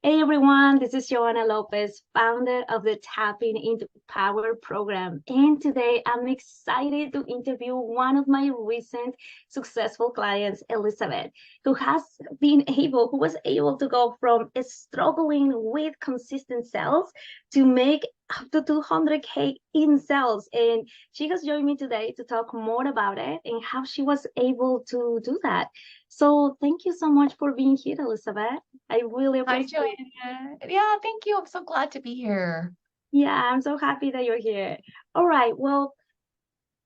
Hey everyone, this is Joanna Lopez, founder of the Tapping into Power program. And today I'm excited to interview one of my recent successful clients, Elizabeth, who was able to go from struggling with consistent sales to make up to 200K in sales. And she has joined me today to talk more about it and how she was able to do that. So thank you so much for being here, Elizabeth. I really Hi, appreciate it. Joanna. Yeah, thank you. I'm so glad to be here. Yeah, I'm so happy that you're here. All right. Well,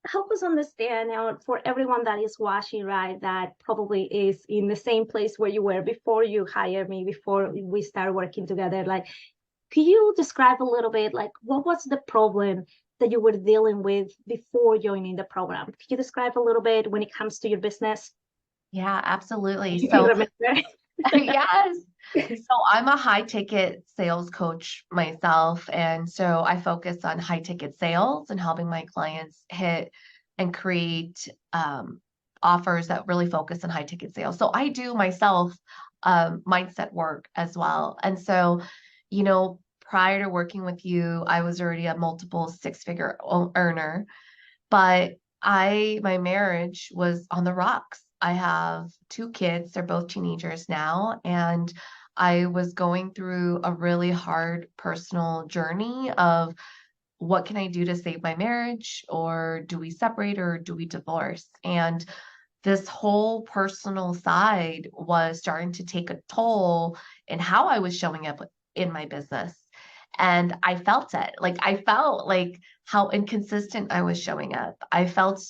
help us understand now for everyone that is watching, right, that probably is in the same place where you were before you hired me, before we start working together. Like, could you describe a little bit, like, what was the problem that you were dealing with before joining the program? Could you describe a little bit when it comes to your business? Yeah, absolutely. If you So, remember. yes. So I'm a high ticket sales coach myself. And so I focus on high ticket sales and helping my clients hit and create offers that really focus on high ticket sales. So I do myself mindset work as well. And so, prior to working with you, I was already a multiple six-figure earner. But my marriage was on the rocks. I have two kids, they're both teenagers now, and I was going through a really hard personal journey of what can I do to save my marriage, or do we separate, or do we divorce? And this whole personal side was starting to take a toll in how I was showing up in my business. And I felt it. Like, I felt like how inconsistent I was showing up. I felt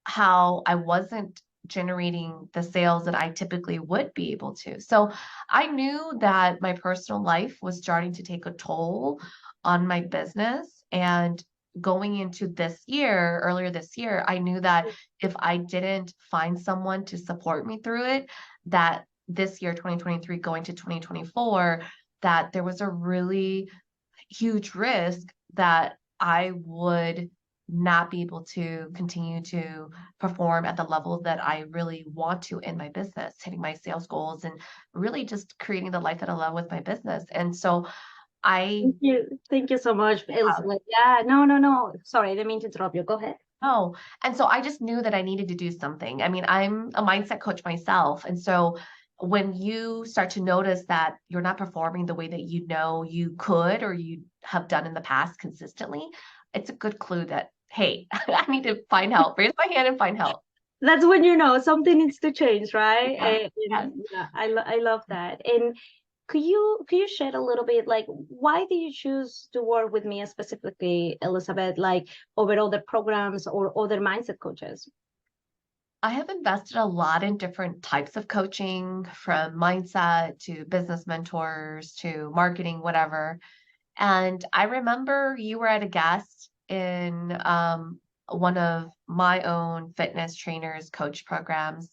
how I wasn't generating the sales that I typically would be able to. So I knew that my personal life was starting to take a toll on my business. And going into this year, earlier this year, I knew that if I didn't find someone to support me through it, that this year, 2023, going to 2024, that there was a really huge risk that I would not be able to continue to perform at the level that I really want to in my business, hitting my sales goals and really just creating the life that I love with my business. And so I Thank you. Thank you so much, Elizabeth. Yeah, no, no, no. Sorry, I didn't mean to interrupt you. Go ahead. Oh, and so I just knew that I needed to do something. I mean, I'm a mindset coach myself. And so when you start to notice that you're not performing the way that you know you could or you have done in the past consistently, it's a good clue that, hey, I need to find help. Raise my hand and find help. That's when you know something needs to change, right? Yeah. Yes. And yeah, I love that. And could you share a little bit, like, why did you choose to work with me specifically, Elizabeth, like over other programs or other mindset coaches? I have invested a lot in different types of coaching, from mindset to business mentors to marketing, whatever. And I remember you were at a guest in one of my own fitness trainers coach programs.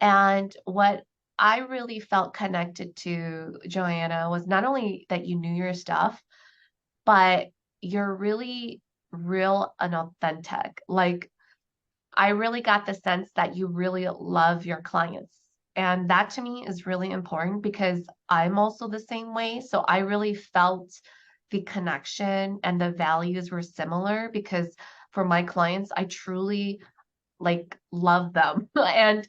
And what I really felt connected to, Joanna, was not only that you knew your stuff, but you're really real and authentic. Like, I really got the sense that you really love your clients. And that to me is really important because I'm also the same way. So I really felt the connection and the values were similar because for my clients, I truly love them. And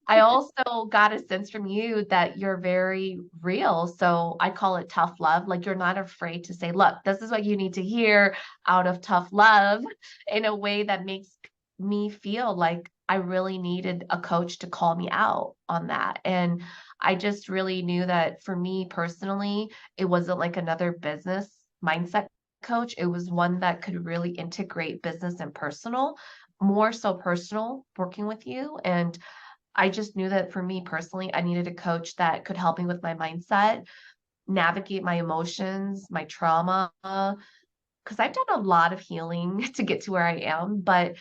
I also got a sense from you that you're very real. So I call it tough love. Like, you're not afraid to say, look, this is what you need to hear out of tough love in a way that makes me feel like I really needed a coach to call me out on that. And I just really knew that for me personally, it wasn't like another business mindset coach. It was one that could really integrate business and personal, more so personal, working with you. And I just knew that for me personally, I needed a coach that could help me with my mindset, navigate my emotions, my trauma, because I've done a lot of healing to get to where I am, but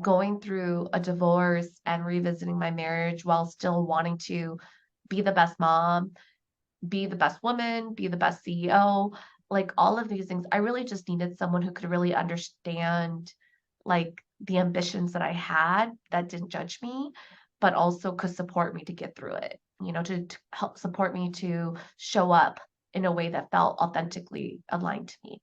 going through a divorce and revisiting my marriage while still wanting to be the best mom, be the best woman, be the best CEO, like all of these things, I really just needed someone who could really understand like the ambitions that I had that didn't judge me, but also could support me to get through it, to help support me to show up in a way that felt authentically aligned to me.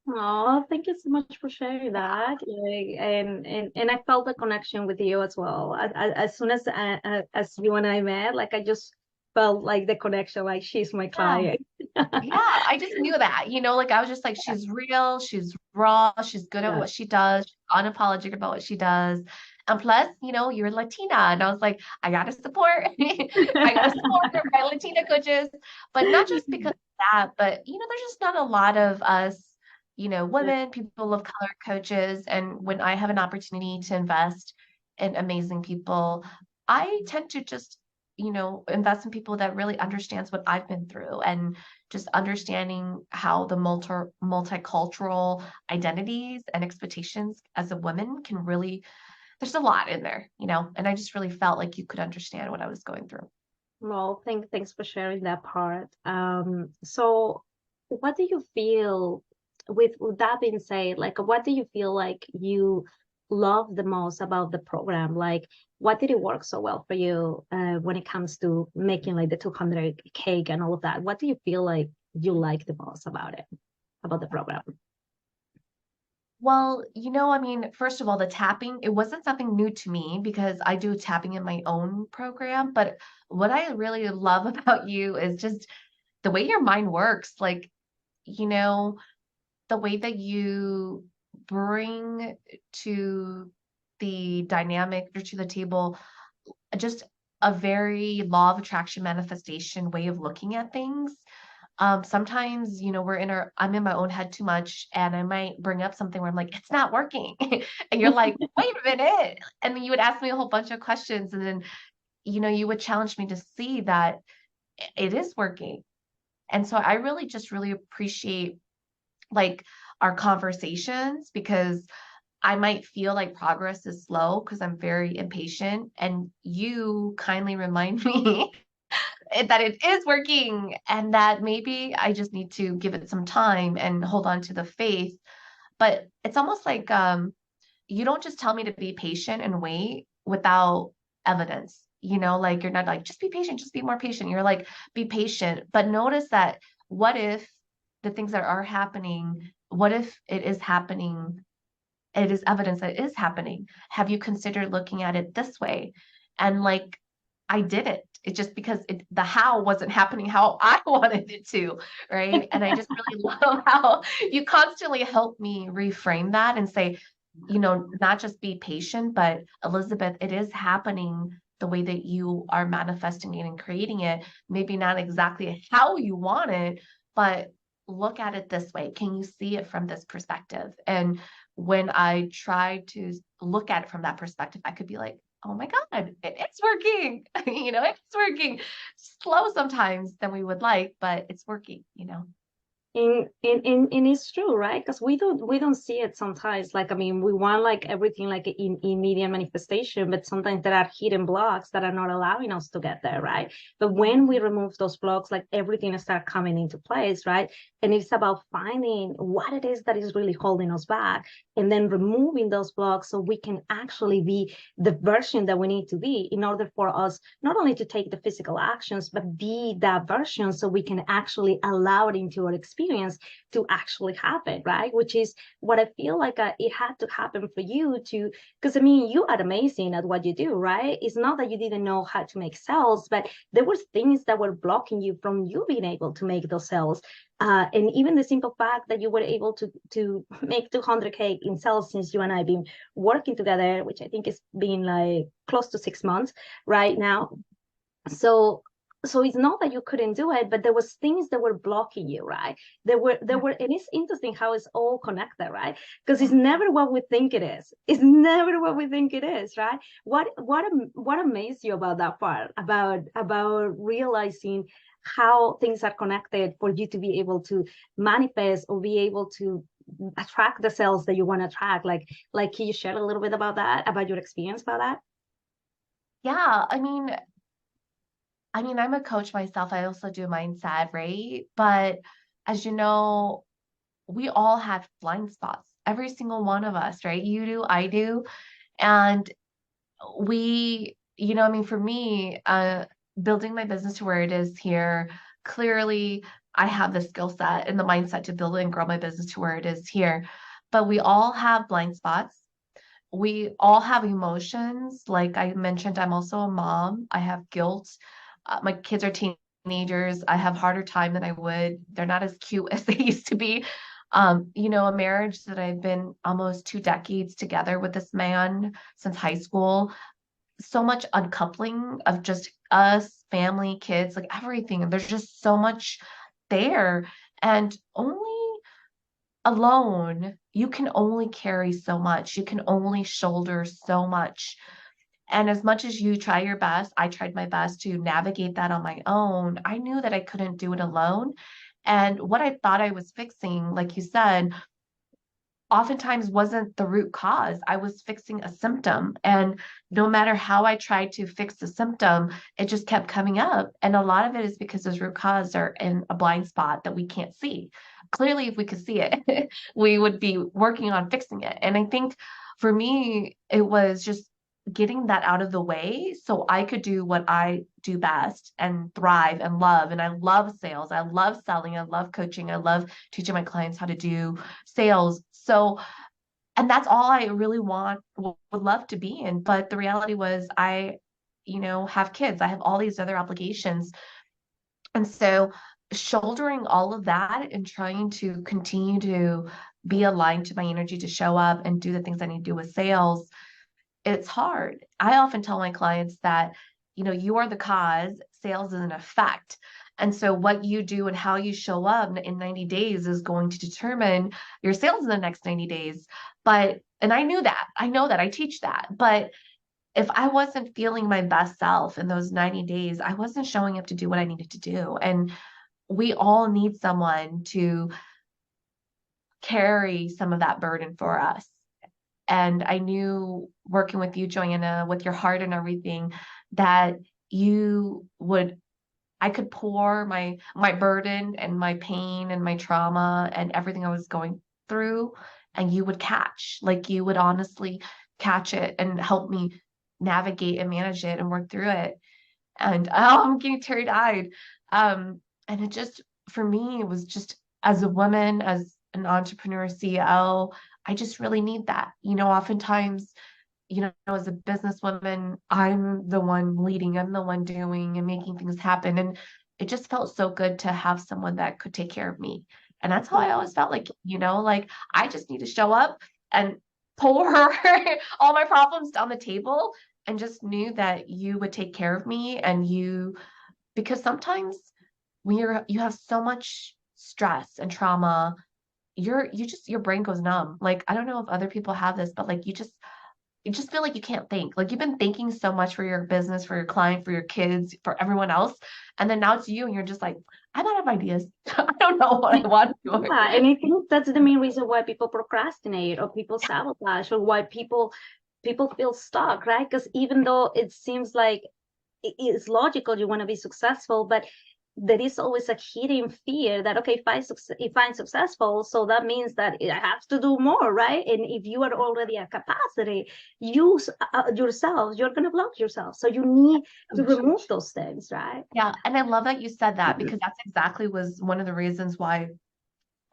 Oh, thank you so much for sharing that. Like, and I felt the connection with you as well. As soon as you and I met, like I just felt like the connection, like she's my Yeah. client. Yeah, I just knew that, like I was just like, she's real, she's raw, she's good at Yeah. what she does, she's unapologetic about what she does. And plus, you're Latina. And I was like, I gotta support, I gotta support my Latina coaches. But not just because of that, but there's just not a lot of us, women, people of color coaches. And when I have an opportunity to invest in amazing people, I tend to just invest in people that really understands what I've been through and just understanding how the multicultural identities and expectations as a woman can really, there's a lot in there, and I just really felt like you could understand what I was going through. Well, thanks for sharing that part. So what do you feel with that being said, like what do you feel like you love the most about the program? Like what did it work so well for you when it comes to making like the 200 cake and all of that? What do you feel like you like the most about it, about the program? Well, I mean, first of all, the tapping, it wasn't something new to me because I do tapping in my own program. But what I really love about you is just the way your mind works. Like, you know, the way that you bring to the dynamic or to the table just a very law of attraction manifestation way of looking at things. Sometimes, I'm in my own head too much and I might bring up something where I'm like, it's not working. And you're like, wait a minute. And then you would ask me a whole bunch of questions. And then, you would challenge me to see that it is working. And so I really just really appreciate like our conversations because I might feel like progress is slow because I'm very impatient. And you kindly remind me that it is working and that maybe I just need to give it some time and hold on to the faith. But it's almost like you don't just tell me to be patient and wait without evidence. Like you're not like, just be patient, just be more patient. You're like, be patient. But notice that what if the things that are happening, what if it is happening? It is evidence that it is happening. Have you considered looking at it this way? And like, I did it. It's just because the how wasn't happening how I wanted it to, right? And I just really love how you constantly help me reframe that and say, not just be patient, but Elizabeth, it is happening the way that you are manifesting it and creating it. Maybe not exactly how you want it, but look at it this way. Can you see it from this perspective? And when I try to look at it from that perspective, I could be like, oh my God, it's working. It's working. Slow sometimes than we would like, but it's working. And it's true, right? Because we don't see it sometimes. Like I mean, we want like everything like in immediate manifestation, but sometimes there are hidden blocks that are not allowing us to get there, right? But when we remove those blocks, like everything start coming into place, right? And it's about finding what it is that is really holding us back, and then removing those blocks so we can actually be the version that we need to be in order for us not only to take the physical actions, but be that version so we can actually allow it into our experience to actually happen, right? Which is what I feel like it had to happen for you to, because I mean, you are amazing at what you do, right? It's not that you didn't know how to make sales, but there were things that were blocking you from you being able to make those sales. And even the simple fact that you were able to make 200K in sales since you and I have been working together, which I think is been like close to 6 months right now. So it's not that you couldn't do it, but there was things that were blocking you, right? There were and it's interesting how it's all connected, right? Because it's never what we think it is. It's never what we think it is, right? What amazed you about that part, about realizing how things are connected for you to be able to manifest or be able to attract the sales that you want to attract? Like can you share a little bit about that, about your experience about that? Yeah, I mean, I'm a coach myself. I also do mindset, right? But as you know, we all have blind spots. Every single one of us, right? You do, I do. And I mean, for me, building my business to where it is here, clearly I have the skill set and the mindset to build and grow my business to where it is here. But we all have blind spots. We all have emotions. Like I mentioned, I'm also a mom. I have guilt. My kids are teenagers. I have harder time than I would. They're not as cute as they used to be. A marriage that I've been almost 2 decades together with this man since high school, so much uncoupling of just us, family, kids, like everything. And there's just so much there. And only alone, you can only carry so much. You can only shoulder so much. And as much as you try your best, I tried my best to navigate that on my own. I knew that I couldn't do it alone. And what I thought I was fixing, like you said, oftentimes wasn't the root cause. I was fixing a symptom. And no matter how I tried to fix the symptom, it just kept coming up. And a lot of it is because those root causes are in a blind spot that we can't see. Clearly, if we could see it, we would be working on fixing it. And I think for me, it was just getting that out of the way so I could do what I do best and thrive and love. And I love sales. I love selling. I love coaching. I love teaching my clients how to do sales. So, and that's all I really would love to be in. But the reality was have kids. I have all these other obligations. And so shouldering all of that and trying to continue to be aligned to my energy to show up and do the things I need to do with sales, it's hard. I often tell my clients that, you are the cause, sales is an effect. And so what you do and how you show up in 90 days is going to determine your sales in the next 90 days. And I knew that. I know that. I teach that. But if I wasn't feeling my best self in those 90 days, I wasn't showing up to do what I needed to do. And we all need someone to carry some of that burden for us. And I knew working with you, Joanna, with your heart and everything, that I could pour my burden and my pain and my trauma and everything I was going through, and you would like you would honestly catch it and help me navigate and manage it and work through it. And I'm getting teary-eyed. And it just, for me, it was just as a woman, as an entrepreneur, CEO, I just really need that. Oftentimes, as a businesswoman, I'm the one leading, I'm the one doing and making things happen. And it just felt so good to have someone that could take care of me. And that's how I always felt like I just need to show up and pour all my problems on the table, and just knew that you would take care of me. Because sometimes when you have so much stress and trauma, your brain goes numb. Like, I don't know if other people have this, but like you just feel like you can't think. Like, you've been thinking so much for your business, for your client, for your kids, for everyone else. And then now it's you, and you're just like, I don't have ideas. I don't know what I want to do. Yeah, and I think that's the main reason why people procrastinate or people sabotage or why people feel stuck, right? Because even though it seems like it's logical, you want to be successful, but there is always a hidden fear that, okay, if I'm successful, so that means that I have to do more, right? And if you are already at capacity, use yourself, you're going to block yourself. So you need to remove those things, right? Yeah. And I love that you said that, because that's exactly was one of the reasons why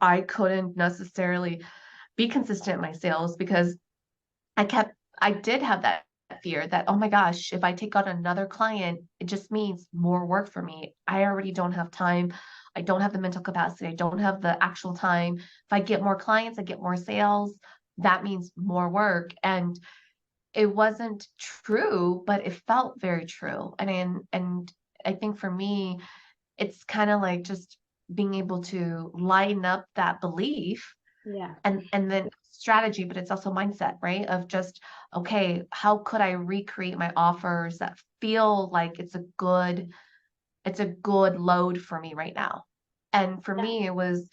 I couldn't necessarily be consistent in my sales, because I did have that fear that, oh my gosh, if I take on another client, it just means more work for me. I already don't have time. I don't have the mental capacity. I don't have the actual time. If I get more clients, I get more sales. That means more work. And it wasn't true, but it felt very true. And I think for me, it's kind of like just being able to line up that belief, Yeah. and then strategy, but it's also mindset, right? Of just, okay, how could I recreate my offers that feel like it's a good load for me right now? And for me, it was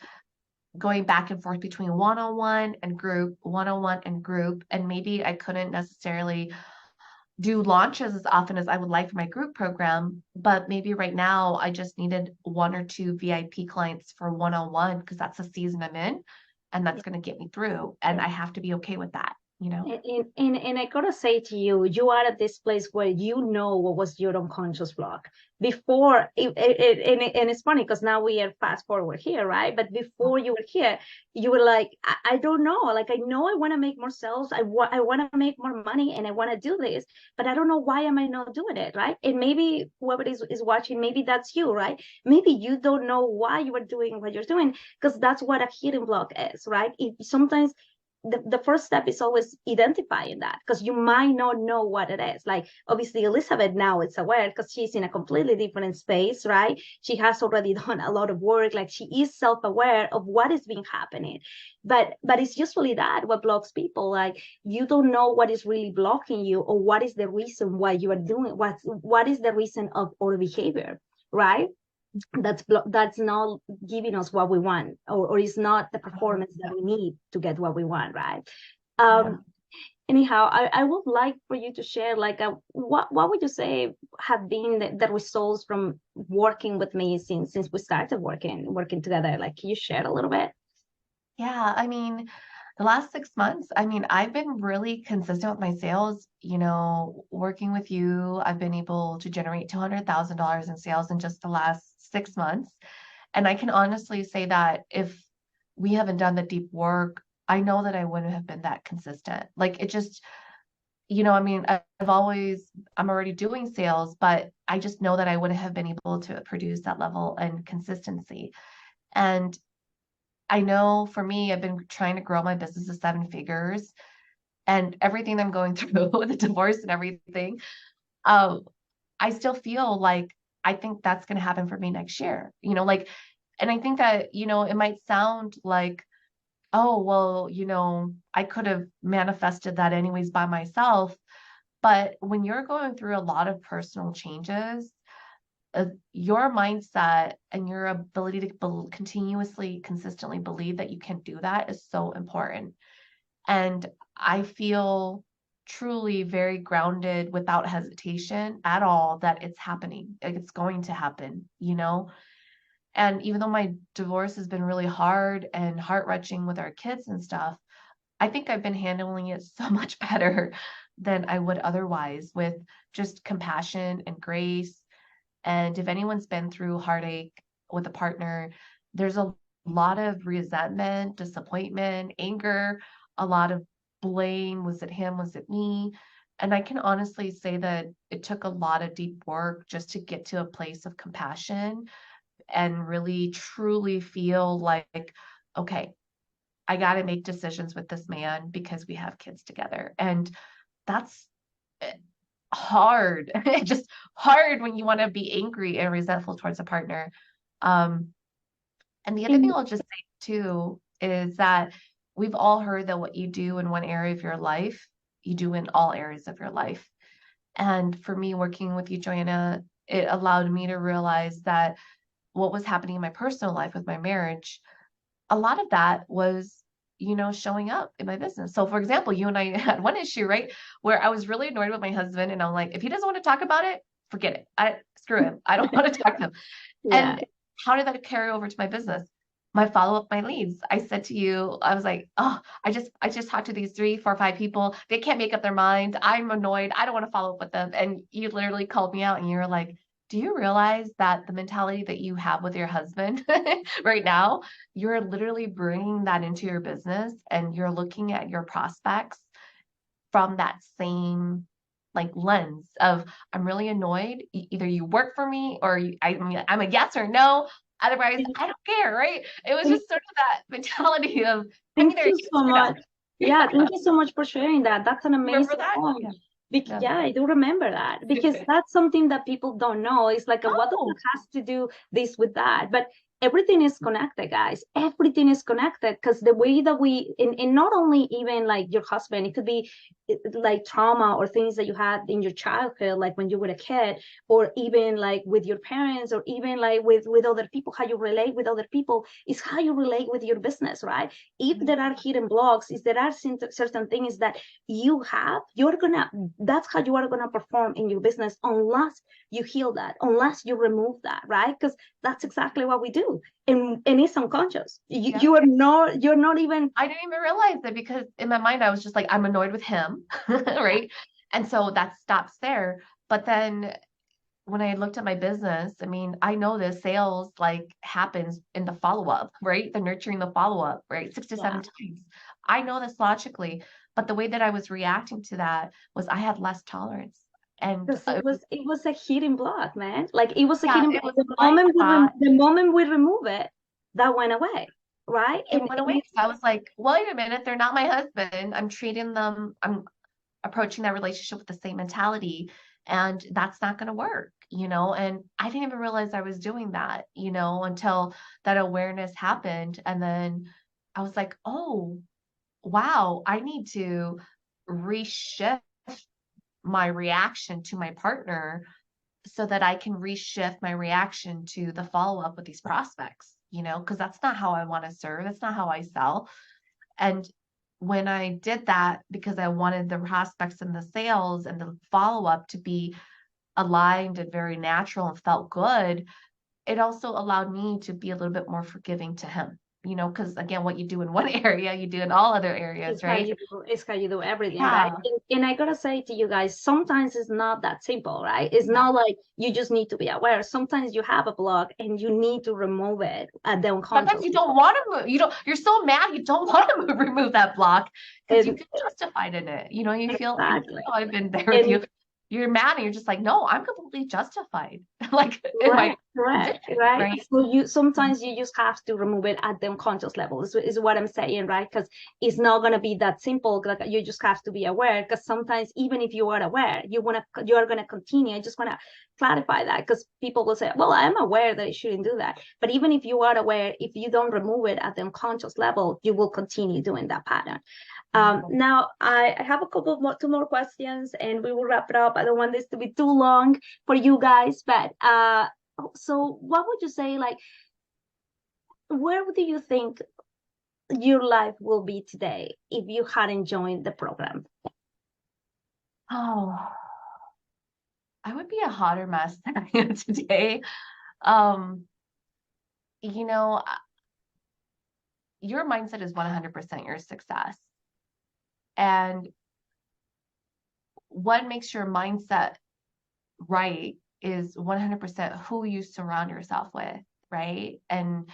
going back and forth between one-on-one and group, one-on-one and group. And maybe I couldn't necessarily do launches as often as I would like for my group program, but maybe right now I just needed 1 or 2 VIP clients for one-on-one, because that's the season I'm in, and that's going to get me through. And I have to be okay with that. you know? And I gotta say to you, you are at this place where you know what was your unconscious block before. And it's funny because now we are fast forward here, right? But before you were here, you were like, I don't know. Like, I know I want to make more sales. I want to make more money and I want to do this, but I don't know why am I not doing it, right? And maybe whoever is watching, maybe that's you, right? Maybe you don't know why you are doing what you're doing because that's what a hidden block is, right? Sometimes the first step is always identifying that because you might not know what it is. Like obviously Elizabeth now is aware because she's in a completely different space, right? She has already done a lot of work, like she is self-aware of what is being happening. But it's usually that what blocks people. Like you don't know what is really blocking you or what is the reason why you are doing what is the reason of our behavior, right? That's not giving us what we want, or is not the performance that we need to get what we want, right? Yeah. Anyhow, I would like for you to share like what would you say have been the results from working with me since we started working together. Like, can you share a little bit? Yeah, I mean, the last 6 months, I mean, I've been really consistent with my sales. You know, working with you, I've been able to generate $200,000 in sales in just the last 6 months. And I can honestly say that if we haven't done the deep work, I know that I wouldn't have been that consistent. Like it just, I mean, I'm already doing sales, but I just know that I wouldn't have been able to produce that level and consistency. And I know for me, I've been trying to grow my business to 7 figures and everything I'm going through with the divorce and everything. Um, I still feel like I think that's going to happen for me next year, and I think that, it might sound like, oh, well, I could have manifested that anyways by myself. But when you're going through a lot of personal changes, your mindset and your ability to continuously, consistently believe that you can do that is so important. And I feel truly very grounded without hesitation at all that it's happening. Like it's going to happen. And even though my divorce has been really hard and heart-wrenching with our kids and stuff, I think I've been handling it so much better than I would otherwise with just compassion and grace. And if anyone's been through heartache with a partner, there's a lot of resentment, disappointment, anger, a lot of blame. Was it him? Was it me? And I can honestly say that it took a lot of deep work just to get to a place of compassion and really truly feel like, okay, I got to make decisions with this man because we have kids together. And that's hard. Just hard when you want to be angry and resentful towards a partner. Um, and the other thing And I'll just say too is that we've all heard that what you do in one area of your life, you do in all areas of your life. And for me, working with you, Joanna, it allowed me to realize that what was happening in my personal life with my marriage, a lot of that was, showing up in my business. So, for example, you and I had one issue, right? Where I was really annoyed with my husband, and I'm like, if he doesn't want to talk about it, forget it. Screw him. I don't want to talk to him. yeah. And how did that carry over to my business? My follow-up, my leads. I said to you, I was like, oh, I just talked to these 3, 4, 5 people. They can't make up their minds. I'm annoyed. I don't want to follow up with them. And you literally called me out and you were like, do you realize that the mentality that you have with your husband right now, you're literally bringing that into your business and you're looking at your prospects from that same like lens of I'm really annoyed. Either you work for me or I'm a yes or no. Otherwise, I don't care, right? It was Thank, just sort of that mentality of I'm thank either a you yes so or no. much. Yeah, thank you so much for sharing that. That's an Remember amazing that? point. Yeah. Yeah. Yeah, I do remember that because that's something that people don't know. It's like, what does Oh, it has to do this with that? But everything is connected, guys. Everything is connected because the way that and not only even like your husband, it could be like trauma or things that you had in your childhood, like when you were a kid, or even like with your parents, or even like with other people, how you relate with other people is how you relate with your business, right? If there are hidden blocks, if there are certain things that that's how you are gonna perform in your business unless you heal that, unless you remove that, right? Because that's exactly what we do. you, and it's unconscious. Yeah. You're not even. I didn't even realize it because in my mind I was just like, I'm annoyed with him, right? And so that stops there. But then when I looked at my business, I mean, I know this sales like happens in the follow-up, right? The nurturing the follow-up, right? Six to seven Yeah. times. I know this logically, but the way that I was reacting to that was I had less tolerance. And Because it was a hidden block, man. Like it was a yeah, hidden it block. was a blind spot. The moment we remove it, that went away, right? It went away. So I was like, wait a minute, they're not my husband. I'm treating them, I'm approaching that relationship with the same mentality, and that's not going to work, and I didn't even realize I was doing that, until that awareness happened. And then I was like, oh wow, I need to reshift my reaction to my partner so that I can reshift my reaction to the follow up with these prospects, because that's not how I want to serve, that's not how I sell. And when I did that, because I wanted the prospects and the sales and the follow up to be aligned and very natural and felt good, it also allowed me to be a little bit more forgiving to him, because again, what you do in one area, you do in all other areas, right? It's how you do everything, right? Yeah. And I gotta say to you guys, sometimes it's not that simple, right? It's not like you just need to be aware. Sometimes you have a block and you need to remove it at the Sometimes unconscious you don't level. want to move. You're so mad you don't want to remove that block because you And feel justified in it. You feel, exactly. I've been there with And you. You're mad and you're just like, no, I'm completely justified. Like in my correct, position, right? right? So sometimes you just have to remove it at the unconscious level, is what I'm saying, right? Because it's not gonna be that simple. Like you just have to be aware. Because sometimes even if you are aware, you are gonna continue. I just wanna clarify that because people will say, well, I'm aware that I shouldn't do that. But even if you are aware, if you don't remove it at the unconscious level, you will continue doing that pattern. Now I have a couple more, two more questions, and we will wrap it up. I don't want this to be too long for you guys, but so what would you say, like, where do you think your life will be today if you hadn't joined the program? Oh, I would be a hotter mess than I am today. Um, you know, your mindset is 100% your success. And what makes your mindset right is 100% who you surround yourself with, right? And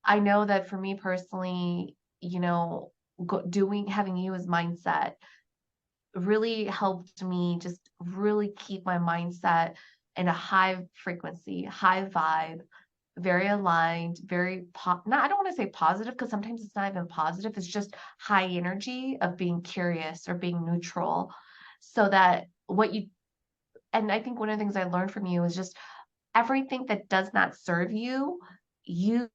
I know that for me personally, having you as mindset really helped me just really keep my mindset in a high frequency, high vibe, very aligned, not, I don't want to say positive because sometimes it's not even positive. It's just high energy of being curious or being neutral so that and I think one of the things I learned from you is just everything that does not serve you, you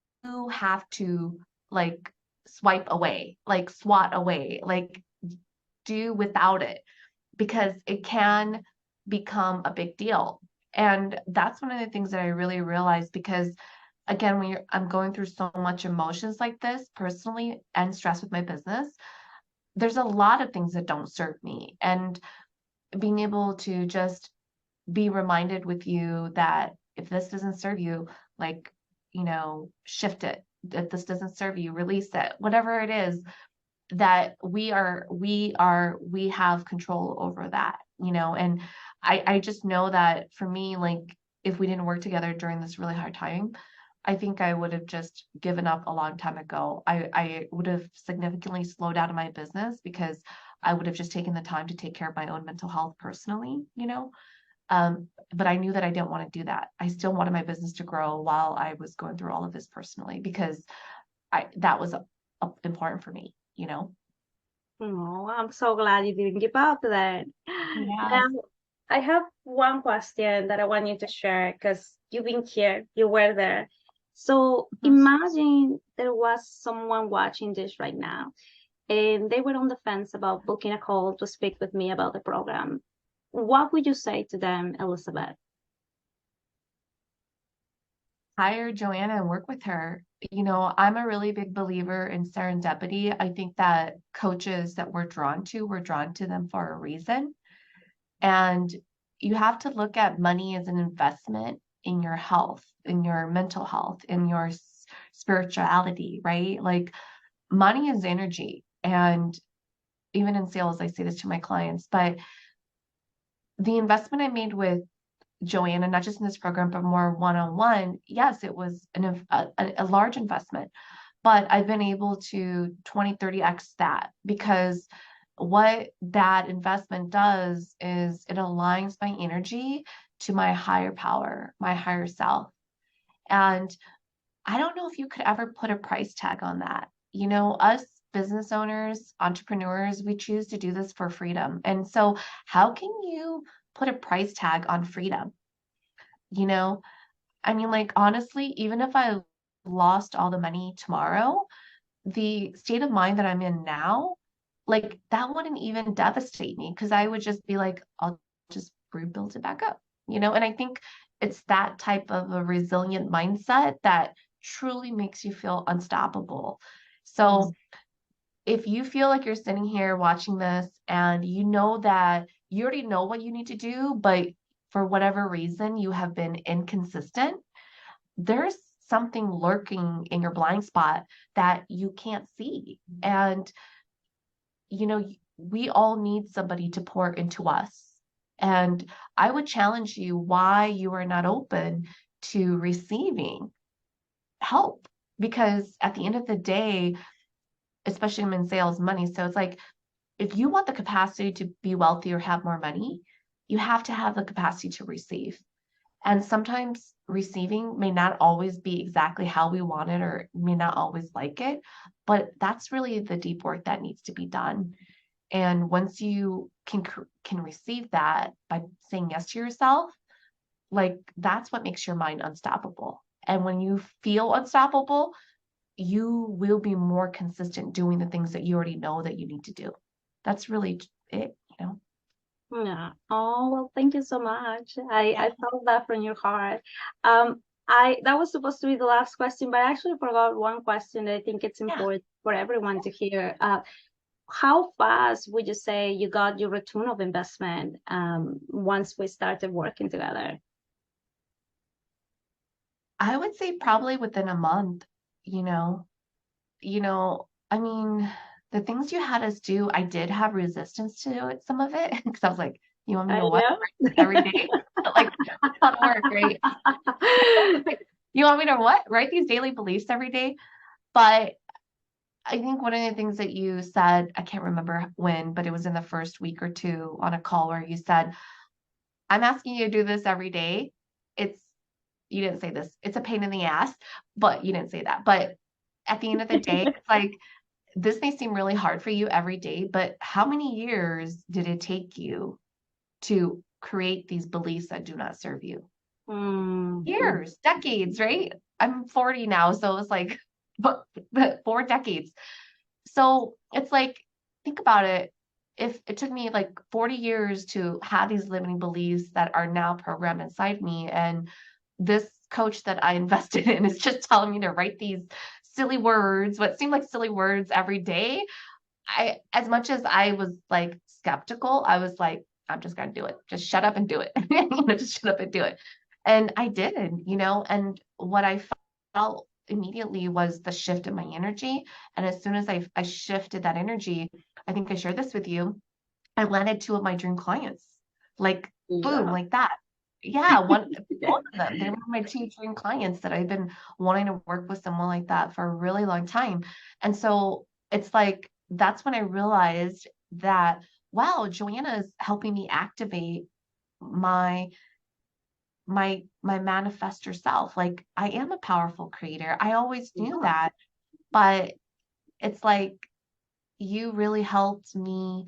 have to like swipe away, like swat away, like do without it because it can become a big deal. And that's one of the things that I really realized because again, I'm going through so much emotions like this personally and stress with my business, there's a lot of things that don't serve me. And being able to just be reminded with you that if this doesn't serve you, like, shift it. If this doesn't serve you, release it. Whatever it is, that we have control over that, and I just know that for me, like if we didn't work together during this really hard time, I think I would have just given up a long time ago. I would have significantly slowed down in my business because I would have just taken the time to take care of my own mental health personally, but I knew that I didn't want to do that. I still wanted my business to grow while I was going through all of this personally because that was important for me. Oh, I'm so glad you didn't give up then. Yes. Now, I have one question that I want you to share because you've been here, you were there. So Mhm. imagine there was someone watching this right now and they were on the fence about booking a call to speak with me about the program. What would you say to them, Elizabeth? Hire Joanna and work with her. I'm a really big believer in serendipity. I think that coaches that we're drawn to them for a reason. And you have to look at money as an investment in your health, in your mental health, in your spirituality, right? Like money is energy. And even in sales, I say this to my clients, but the investment I made with Joanna, not just in this program, but more one-on-one, yes, it was a large investment, but I've been able to 20, 30x that because what that investment does is it aligns my energy to my higher power, my higher self. And I don't know if you could ever put a price tag on that. You know, us business owners, entrepreneurs, we choose to do this for freedom. And so, how can you put a price tag on freedom? You know, I mean, like, honestly, even if I lost all the money tomorrow, the state of mind that I'm in now, like, that wouldn't even devastate me because I would just be like, I'll just rebuild it back up, you know? And I think it's that type of a resilient mindset that truly makes you feel unstoppable. So if you feel like you're sitting here watching this and you know that you already know what you need to do, but for whatever reason you have been inconsistent, there's something lurking in your blind spot that you can't see. And, you know, we all need somebody to pour into us. And I would challenge you why you are not open to receiving help. Because at the end of the day, especially I'm in sales money. So it's like, if you want the capacity to be wealthy or have more money, you have to have the capacity to receive. And sometimes receiving may not always be exactly how we want it or may not always like it, but that's really the deep work that needs to be done. And once you can receive that by saying yes to yourself, like that's what makes your mind unstoppable. And when you feel unstoppable, you will be more consistent doing the things that you already know that you need to do. That's really it, you know. Yeah. Oh, well, thank you so much. I Yeah. felt that from your heart. I that was supposed to be the last question, but I actually forgot one question that I think it's Yeah. important for everyone to hear. How fast would you say you got your return of investment once we started working together? I would say probably within a month, you know. I mean, the things you had us do, I did have resistance to it, some of it, because I was like, you want me I to what? know. Every day? Like, that's not work, right? You want me to what? Write these daily beliefs every day? But I think one of the things that you said, I can't remember when, but it was in the first week or two on a call where you said, I'm asking you to do this every day. It's, you didn't say this, it's a pain in the ass, but you didn't say that. But at the end of the day, it's like, this may seem really hard for you every day, but how many years did it take you to create these beliefs that do not serve you? Mm-hmm. Years, decades, right? I'm 40 now, so it's like, but 4 decades. So it's like, think about it. If it took me like 40 years to have these limiting beliefs that are now programmed inside me, and this coach that I invested in is just telling me to write these silly words, what seem like silly words every day. As much as I was like skeptical, I was like, I'm just gonna do it. Just shut up and do it. Just shut up and do it. And I did, and what I felt immediately was the shift in my energy. And as soon as I shifted that energy, I think I shared this with you, I landed two of my dream clients. Like boom, Yeah. like that. Yeah, both of them. They were my two dream clients that I've been wanting to work with someone like that for a really long time. And so it's like that's when I realized that wow, Joanna is helping me activate my my manifestor self. Like I am a powerful creator. I always knew Yeah. that, but it's like you really helped me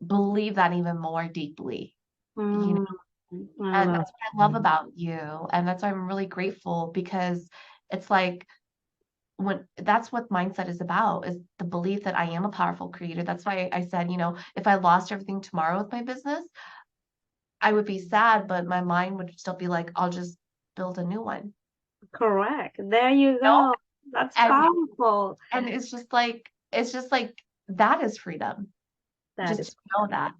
believe that even more deeply, you know, Mm, I and love that's what I love about you. And that's why I'm really grateful because it's like when that's what mindset is about is the belief that I am a powerful creator. That's why I said, if I lost everything tomorrow with my business, I would be sad, but my mind would still be like, I'll just build a new one. correct. There you You know? go. That's And powerful. and it's just like that is freedom. That Just to is know that.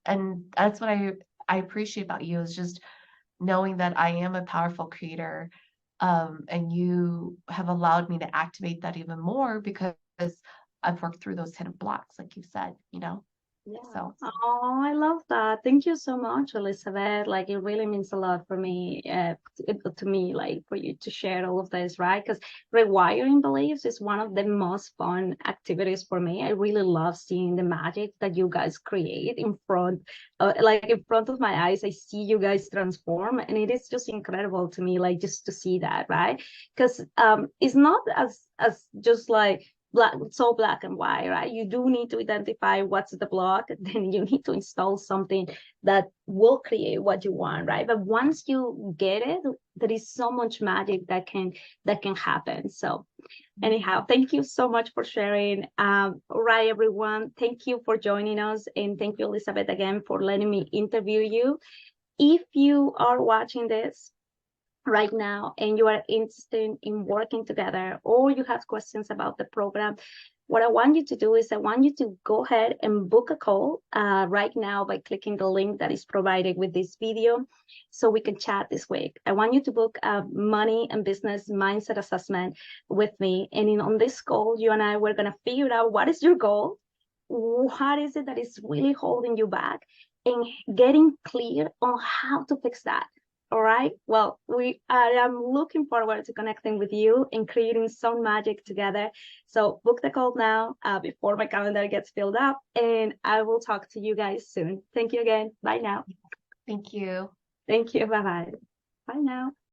And that's what I appreciate about you is just knowing that I am a powerful creator. And you have allowed me to activate that even more because I've worked through those hidden blocks, like you said, you know? Yeah. So Oh, I love that. Thank you so much, Elizabeth. Like, it really means a lot for me, to me, like, for you to share all of this, right? Because rewiring beliefs is one of the most fun activities for me. I really love seeing the magic that you guys create in front, like in front of my eyes. I see you guys transform, and it is just incredible to me, like, just to see that, right? Because it's not as just like black and white, right? You do need to identify what's the block, then you need to install something that will create what you want, right? But once you get it, there is so much magic that can happen. So anyhow, thank you so much for sharing. All right, everyone, thank you for joining us, and thank you, Elizabeth, again for letting me interview you. If you are watching this right now and you are interested in working together, or you have questions about the program, what I want you to do is I want you to go ahead and book a call right now by clicking the link that is provided with this video so we can chat this week. I want you to book a money and business mindset assessment with me. And on this call, you and I, we're going to figure out what is your goal, what is it that is really holding you back, and getting clear on how to fix that. All right. Well, I am looking forward to connecting with you and creating some magic together. So book the call now before my calendar gets filled up, and I will talk to you guys soon. Thank you again. Bye now. thank you. Thank you. Bye-bye. Bye now.